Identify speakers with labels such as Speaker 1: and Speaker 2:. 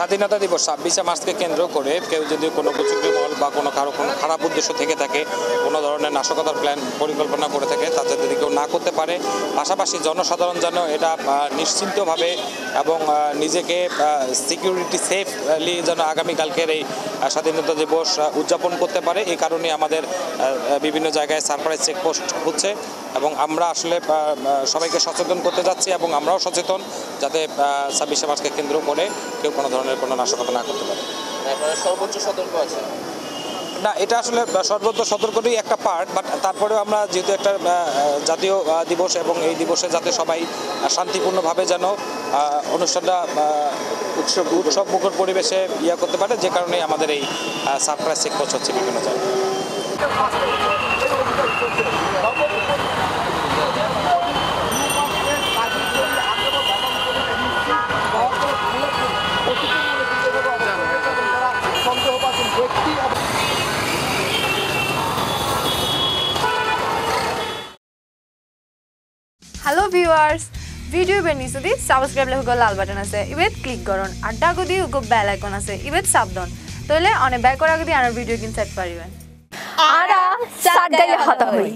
Speaker 1: স্বাধীনতা দিবস ২৬শে মার্চকে কেন্দ্র করে কেউ যদি কোনো কুচক্রীমহল বা কোনো কারো কোনো খারাপ উদ্দেশ্য থেকে থাকে, কোনো ধরনের নাশকতার প্ল্যান পরিকল্পনা করে থাকে, তা যদি কেউ না করতে পারে, পাশাপাশি জনসাধারণ যেন এটা নিশ্চিন্তভাবে এবং নিজেকে সিকিউরিটি সেফলি যেন আগামীকালকের এই স্বাধীনতা দিবস উদযাপন করতে পারে, এই কারণে আমাদের বিভিন্ন জায়গায় সারপ্রাইজ চেকপোস্ট হচ্ছে এবং আমরা আসলে সবাইকে সচেতন করতে যাচ্ছি এবং আমরাও সচেতন যাতে ২৬শে মার্চকে কেন্দ্র করে কেউ কোনো ধরনের কোনো নাশকতা না করতে পারে।
Speaker 2: আপনারা সর্বোচ্চ সতর্ক আছেন?
Speaker 1: না, এটা আসলে সর্বোচ্চ সতর্কতারই একটা পার্ট, বাট তারপরেও আমরা যেহেতু একটা জাতীয় দিবস এবং এই দিবসে যাতে সবাই শান্তিপূর্ণভাবে যেন অনুষ্ঠানটা উৎসব মুখর পরিবেশে করতে পারে, যে কারণে আমাদের এই সারপ্রাইজ চেকপোস্ট হচ্ছে বিভিন্ন জায়গায়।
Speaker 3: Hello viewers, video benisudi subscribe le hugo lal button ase ibet click koron ar dago di hugo bell icon ase ibet sabdon toile one back kora gidi ar video kin set pariben
Speaker 4: ara sargaya hata hoi